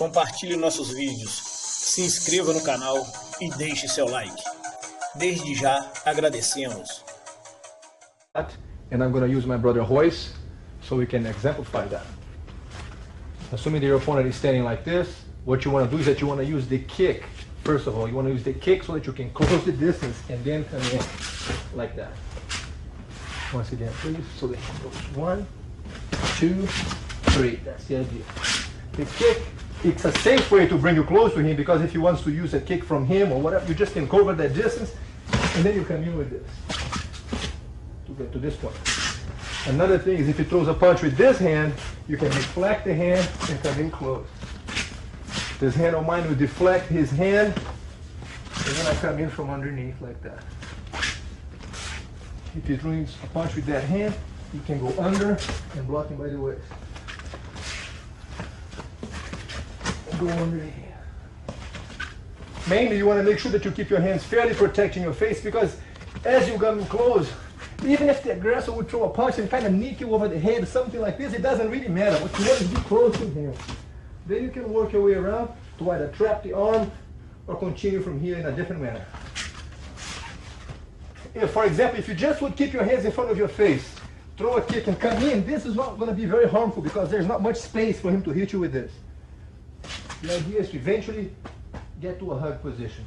compartilhe nossos vídeos, se inscreva no canal e deixe seu like. Desde já agradecemos. And I'm going to use my brother Royce so we can exemplify that. Assuming that your opponent is standing like this, what you want to do is that you want to use the kick. First of all, you want to use the kick so that you can close the distance and then come in like that. Once again, please. So the hand goes 1, 2, 3. That's the idea. The kick, it's a safe way to bring you close to him, because if he wants to use a kick from him or whatever, you just can cover that distance and then you come in with this to get to this point. Another thing is if he throws a punch with this hand, you can deflect the hand and come in close. This hand of mine will deflect his hand, and then I come in from underneath like that. If he throws a punch with that hand, you can go under and block him by the waist. Go under here. Mainly, you want to make sure that you keep your hands fairly protecting your face, because as you come close, even if the aggressor would throw a punch and kind of nick you over the head, something like this, it doesn't really matter. What you want is to be close to him. Then you can work your way around to either trap the arm or continue from here in a different manner. If, for example, if you just would keep your hands in front of your face, throw a kick and come in, this is not going to be very harmful because there's not much space for him to hit you with this. The idea is to eventually get to a hug position.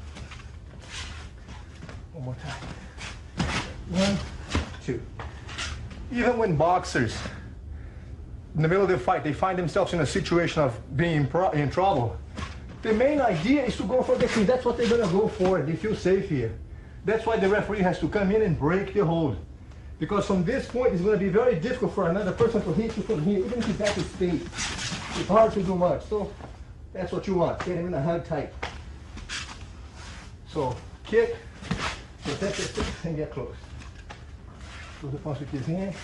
One more time. 1, 2. Even when boxers, in the middle of the fight, they find themselves in a situation of being in trouble, the main idea is to go for the clean. That's what they're going to go for. They feel safe here. That's why the referee has to come in and break the hold. Because from this point, it's going to be very difficult for another person to hit you from here, even if he's at his feet. It's hard to do much. So that's what you want. Get him in a hug tight. So kick, protect your feet, and get close. Throw the punch with his hand.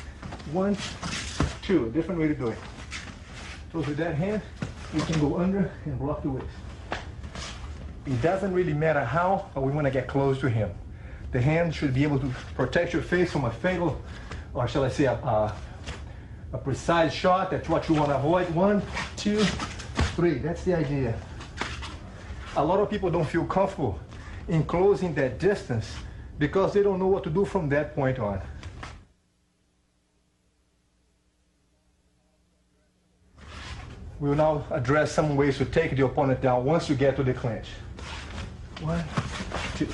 1, 2. A different way to do it. So with that hand, we can go under and block the waist. It doesn't really matter how, but we want to get close to him. The hand should be able to protect your face from a fatal, or shall I say, a precise shot. That's what you want to avoid. 1, 2, 3. That's the idea. A lot of people don't feel comfortable in closing that distance because they don't know what to do from that point on. We'll now address some ways to take the opponent down once you get to the clinch. 1, 2.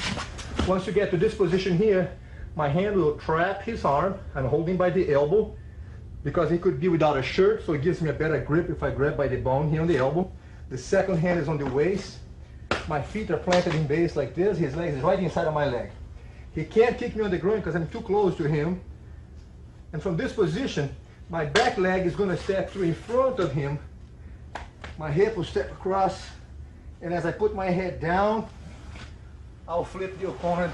Once you get to this position here, my hand will trap his arm. I'm holding by the elbow because he could be without a shirt, so it gives me a better grip if I grab by the bone here on the elbow. The second hand is on the waist. My feet are planted in base like this. His leg is right inside of my leg. He can't kick me on the groin because I'm too close to him. And from this position, my back leg is going to step through in front of him. My hip will step across, and as I put my head down, I'll flip the opponent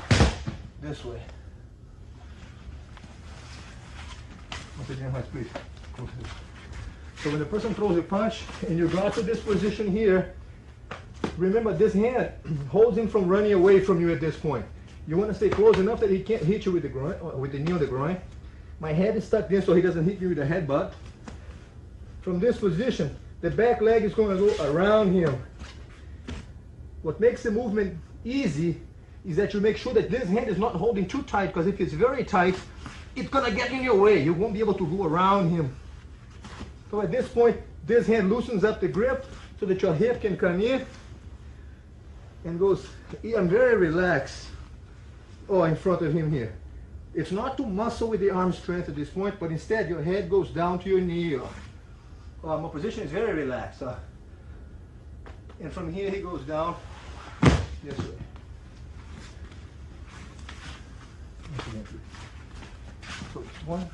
this way. Once again, please. So when the person throws a punch and you got to this position here, remember this hand holds him from running away from you at this point. You want to stay close enough that he can't hit you with the groin, with the knee on the groin. My head is stuck in so he doesn't hit me with the headbutt. From this position, the back leg is going to go around him. What makes the movement easy is that you make sure that this hand is not holding too tight, because if it's very tight, it's going to get in your way. You won't be able to go around him. So at this point, this hand loosens up the grip so that your hip can come in and goes, I'm very relaxed, in front of him here. It's not to muscle with the arm strength at this point, but instead your head goes down to your knee. My position is very relaxed. And from here he goes down this way. So it's 1,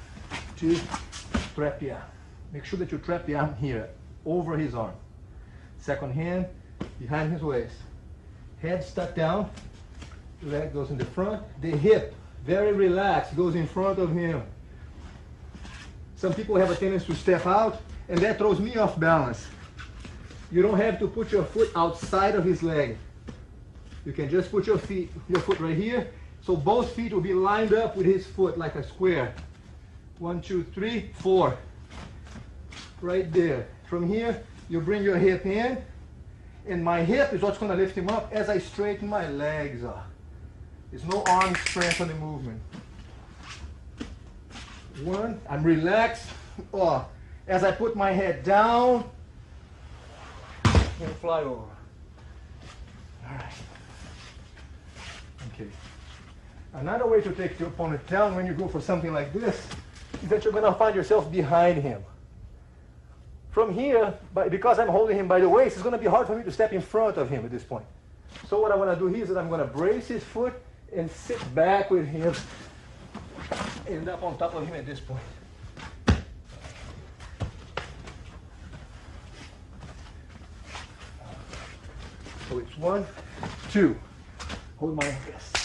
2, trap the arm. Make sure that you trap the arm here, over his arm. Second hand, behind his waist. Head stuck down, leg goes in the front. The hip, very relaxed, goes in front of him. Some people have a tendency to step out, and that throws me off balance. You don't have to put your foot outside of his leg. You can just put your foot right here, so both feet will be lined up with his foot like a square. 1, 2, 3, 4. Right there. From here, you bring your hip in, And my hip is what's going to lift him up as I straighten my legs up. There's no arm strength on the movement. One, I'm relaxed. As I put my head down, and fly over. All right. Okay. Another way to take your opponent down when you go for something like this is that you're going to find yourself behind him. From here, because I'm holding him by the waist, it's going to be hard for me to step in front of him at this point. So what I want to do here is that I'm going to brace his foot and sit back with him, end up on top of him at this point. So it's 1, 2. Hold my wrist.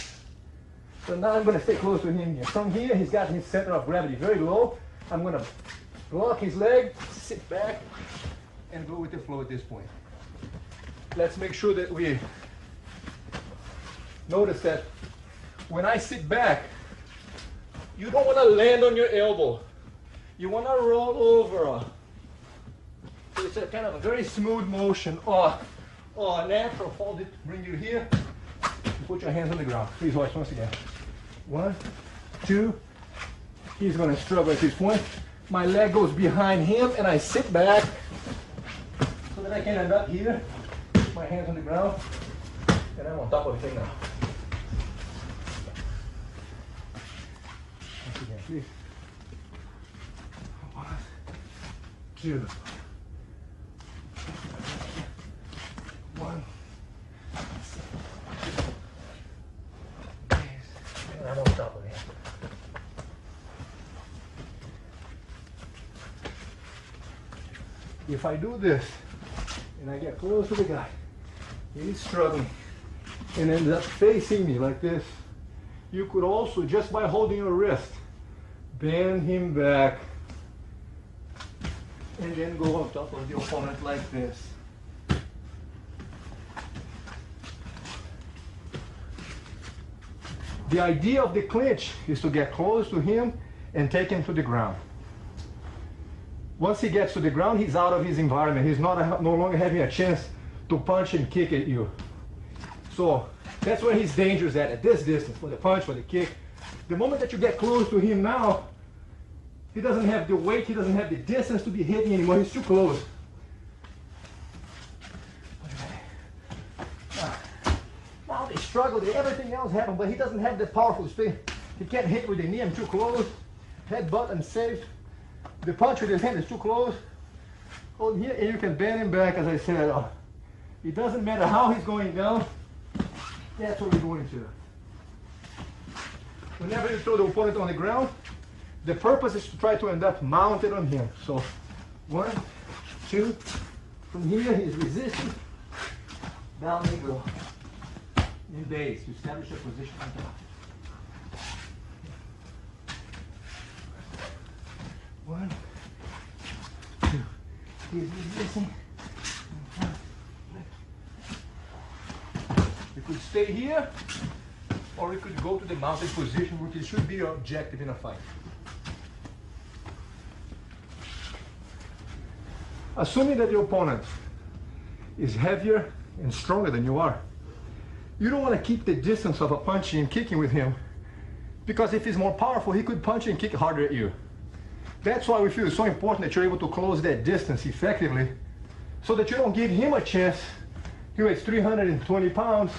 So now I'm going to stay close to him here. From here, he's got his center of gravity very low. I'm going to block his leg, sit back, and go with the flow at this point. Let's make sure that we notice that when I sit back, you don't want to land on your elbow. You want to roll over. So it's a kind of a very smooth motion. Natural, fold it, bring you here, and put your hands on the ground. Please watch once again. 1, 2. He's going to struggle at this point. My leg goes behind him, and I sit back so that I can end up here. Put my hands on the ground, and I'm on top of the thing now. Once again, please. 1, 2. 1. And I'm on top of him. If I do this and I get close to the guy, he's struggling and ends up facing me like this, you could also, just by holding your wrist, bend him back and then go on top of the opponent like this. The idea of the clinch is to get close to him and take him to the ground. Once he gets to the ground, he's out of his environment. He's no longer having a chance to punch and kick at you. So that's where he's dangerous at this distance, for the punch, for the kick. The moment that you get close to him now, he doesn't have the weight, he doesn't have the distance to be hitting anymore. He's too close. Now they struggle, everything else happens, but he doesn't have the powerful spin. He can't hit with the knee, I'm too close. Headbutt, I'm safe. The punch with his hand is too close. Hold here, and you can bend him back, as I said. It doesn't matter how he's going down. That's what we're going to. Whenever you throw the opponent on the ground, the purpose is to try to end up mounted on him. So 1, 2. From here, he's resisting. Down they go. In base, to establish a position on top. 1, 2. He's resisting. You could stay here, or you could go to the mounted position, which should be your objective in a fight. Assuming that your opponent is heavier and stronger than you are, you don't want to keep the distance of a punching and kicking with him, because if he's more powerful, he could punch and kick harder at you. That's why we feel it's so important that you're able to close that distance effectively, so that you don't give him a chance. He weighs 320 pounds,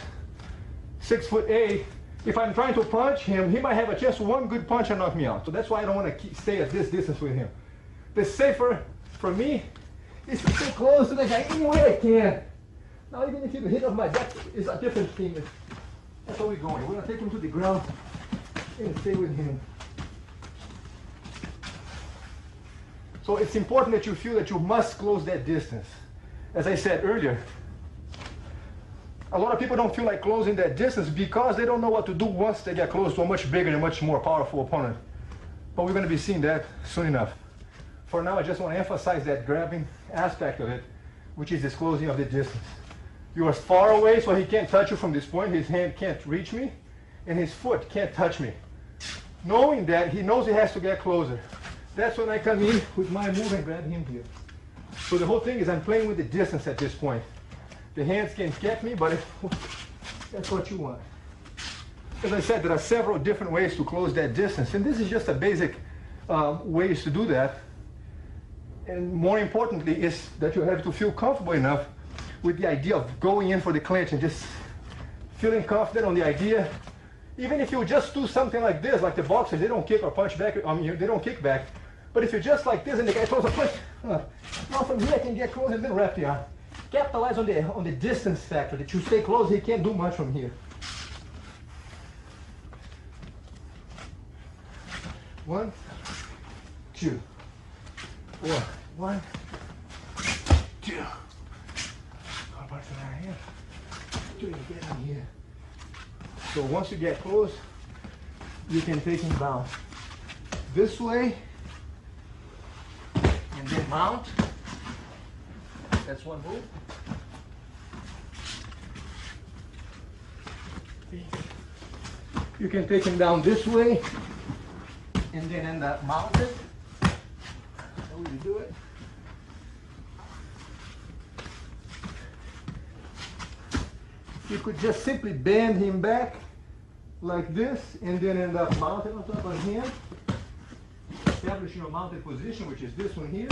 6'8". If I'm trying to punch him, he might have a chance, one good punch and knock me out. So that's why I don't want to stay at this distance with him. The safer for me is to stay close to the guy any way I can. Now even if you hit off my back, it's a different thing. That's how we're going. We're going to take him to the ground and stay with him. So it's important that you feel that you must close that distance. As I said earlier, a lot of people don't feel like closing that distance because they don't know what to do once they get close to a much bigger and much more powerful opponent. But we're going to be seeing that soon enough. For now, I just want to emphasize that grabbing aspect of it, which is this closing of the distance. You are far away, so he can't touch you from this point. His hand can't reach me, and his foot can't touch me. Knowing that, he knows he has to get closer. That's when I come in with my move and grab him here. So the whole thing is I'm playing with the distance at this point. The hands can get me, but that's what you want. As I said, there are several different ways to close that distance, and this is just a basic ways to do that. And more importantly is that you have to feel comfortable enough with the idea of going in for the clinch and just feeling confident on the idea. Even if you just do something like this, like the boxers, they don't kick or punch back, they don't kick back. But if you're just like this and the guy throws a punch, now from here I can get close and then wrap the arm. Capitalize on the distance factor, that you stay close, he can't do much from here. One, two, four. One, two. How about that here? Do it again in here. So once you get close, you can take him down this way and then mount. That's one move. You can take him down this way and then end up mounted. How would you do it? You could just simply bend him back like this and then end up mounted on top of him, establishing a mounted position, which is this one here.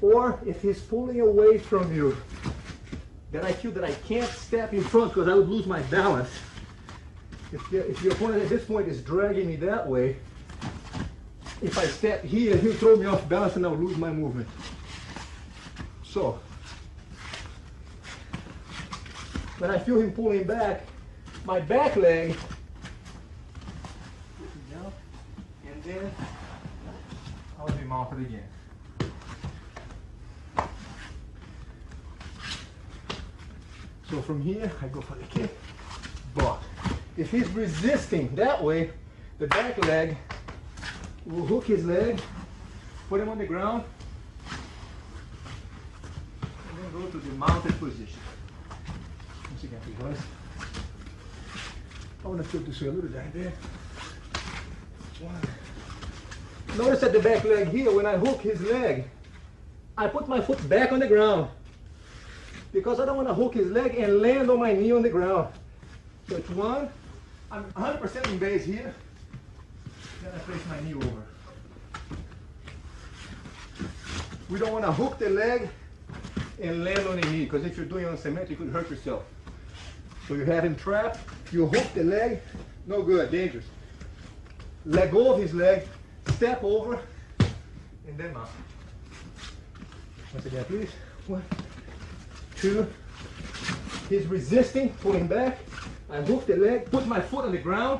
Or if he's pulling away from you, then I feel that I can't step in front because I would lose my balance. If your opponent at this point is dragging me that way, if I step here, he'll throw me off balance and I'll lose my movement. So, when I feel him pulling back, my back leg, and then I'll be mounted again. So from here, I go for the kick, block. If he's resisting that way, the back leg will hook his leg, put him on the ground, and then go to the mounted position. Once again, please, Royce. I want to flip this way a little down there. One. Notice that the back leg here, when I hook his leg, I put my foot back on the ground because I don't want to hook his leg and land on my knee on the ground. So it's one. I'm 100% in base here. Then I place my knee over. We don't want to hook the leg and land on the knee, because if you're doing it on cement, you could hurt yourself. So you have him trapped, you hook the leg, no good, dangerous. Let go of his leg, step over, and then mount. Once again, please. One, two. He's resisting, pulling back. I hook the leg, put my foot on the ground.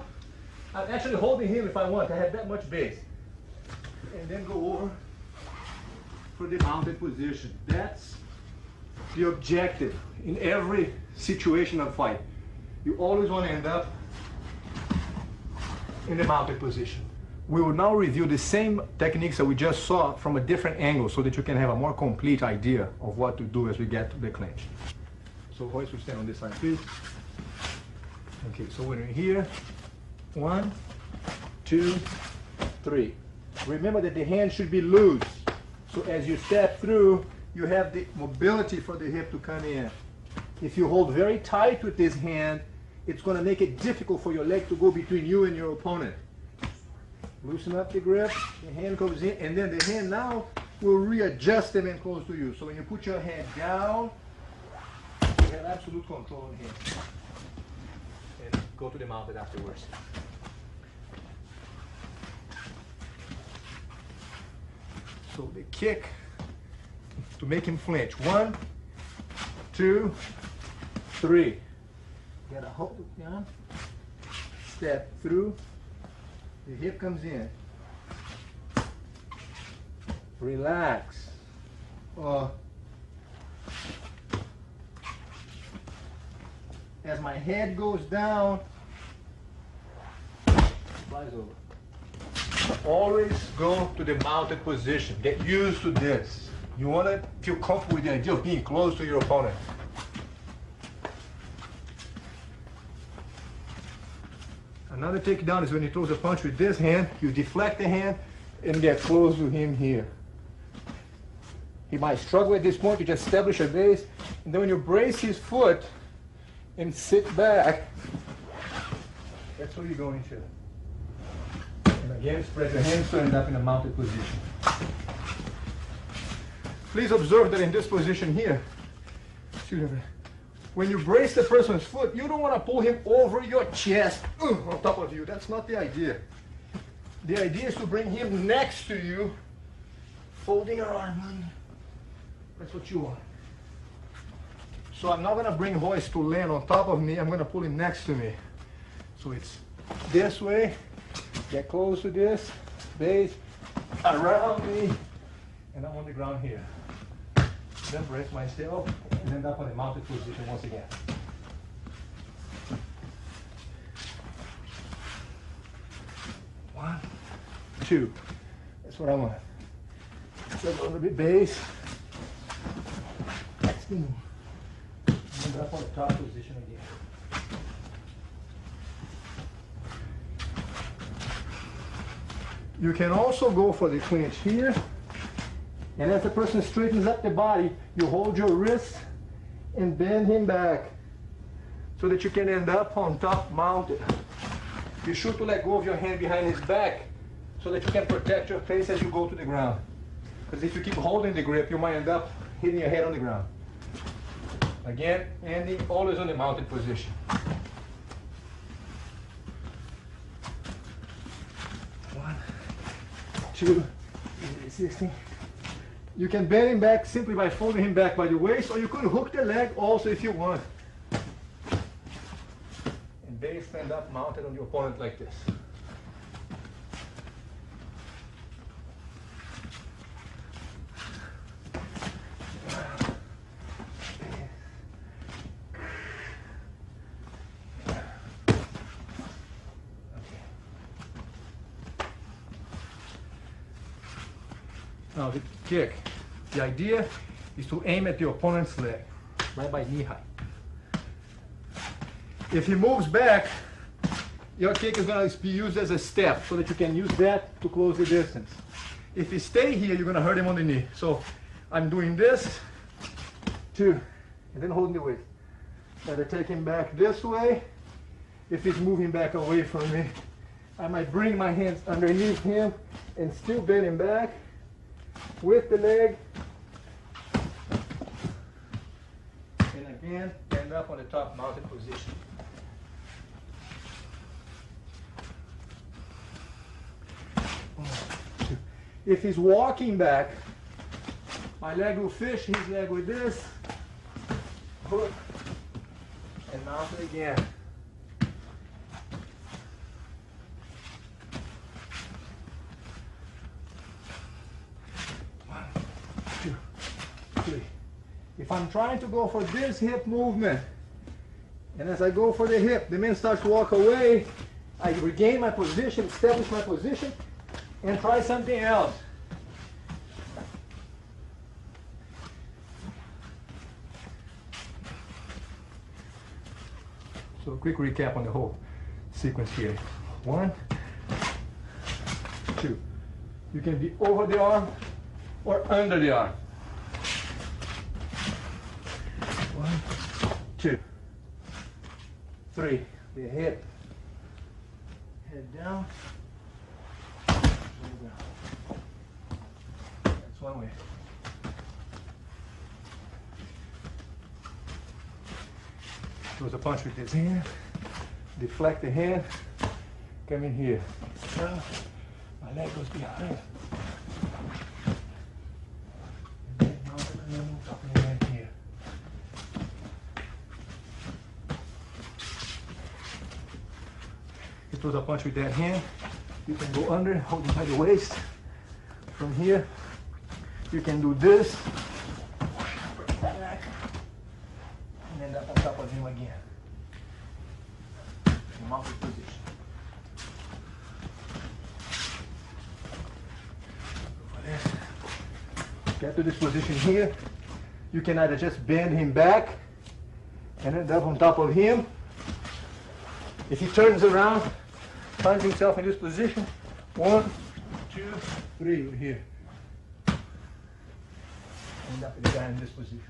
I'm actually holding him if I want. I have that much base. And then go over for the mounted position. That's the objective in every situation of fight. You always want to end up in the mounted position. We will now review the same techniques that we just saw from a different angle so that you can have a more complete idea of what to do as we get to the clinch. So Royce will stand on this side, please. Okay, so we're here. 1, 2, 3. Remember that the hand should be loose. So as you step through, you have the mobility for the hip to come in. If you hold very tight with this hand, it's going to make it difficult for your leg to go between you and your opponent. Loosen up the grip, the hand comes in, and then the hand now will readjust them and close to you. So when you put your hand down, you have absolute control on the hand. And go to the mounted afterwards. So the kick to make him flinch. 1, 2, 3. Gotta hold it down. Step through. The hip comes in. Relax. As my head goes down, flies over. Always go to the mounted position. Get used to this. You want to feel comfortable with the idea of being close to your opponent. Another takedown is when he throws a punch with this hand, you deflect the hand and get close to him here. He might struggle at this point to just establish a base, and then when you brace his foot and sit back, that's what you're going to. And again, spread your hands to end up in a mounted position. Please observe that in this position here, when you brace the person's foot, you don't want to pull him over your chest on top of you. That's not the idea. The idea is to bring him next to you, folding your arm under. That's what you want. So I'm not going to bring Royce to land on top of me. I'm going to pull him next to me. So it's this way, get close to this, base, around me, and I'm on the ground here. Then brace myself and end up on a mounted position once again. One, two. That's what I want. So a little bit base. Next move. End up on the top position again. You can also go for the clinch here. And as the person straightens up the body, you hold your wrist and bend him back so that you can end up on top mounted. Be sure to let go of your hand behind his back so that you can protect your face as you go to the ground. Because if you keep holding the grip, you might end up hitting your head on the ground. Again, ending always on the mounted position. One, two, 16. You can bend him back simply by folding him back by the waist, or you could hook the leg also if you want. And they stand up mounted on the opponent like this. Now the kick, the idea is to aim at the opponent's leg, right by knee height. If he moves back, your kick is going to be used as a step so that you can use that to close the distance. If you stay here, you're going to hurt him on the knee. So I'm doing this, two, and then holding the weight. Try to take him back this way. If he's moving back away from me, I might bring my hands underneath him and still bend him back with the leg, and again end up on the top mounted position. One, two. If he's walking back, my leg will fish, his leg with this, hook, and mount it again. If I'm trying to go for this hip movement, and as I go for the hip, the man starts to walk away, I regain my position, establish my position, and try something else. So a quick recap on the whole sequence here. One, two. You can be over the arm or under the arm. One, two, three. The hip, head down. That's one way. Throws a punch with his hand. Deflect the hand. Come in here. My leg goes behind. Throws a punch with that hand. You can go under, hold him by the waist. From here, you can do this. Back, and end up on top of him again. Mounted position. Get to this position here. You can either just bend him back and end up on top of him. If he turns around, finds himself in this position. 1, 2, 3, here. And up the guy in this position.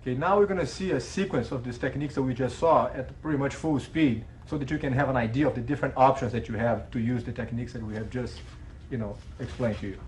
Okay, now we're going to see a sequence of these techniques that we just saw at pretty much full speed, so that you can have an idea of the different options that you have to use the techniques that we have just, explained to you.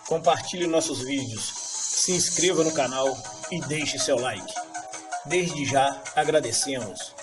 Compartilhe nossos vídeos, se inscreva no canal e deixe seu like. Desde já agradecemos.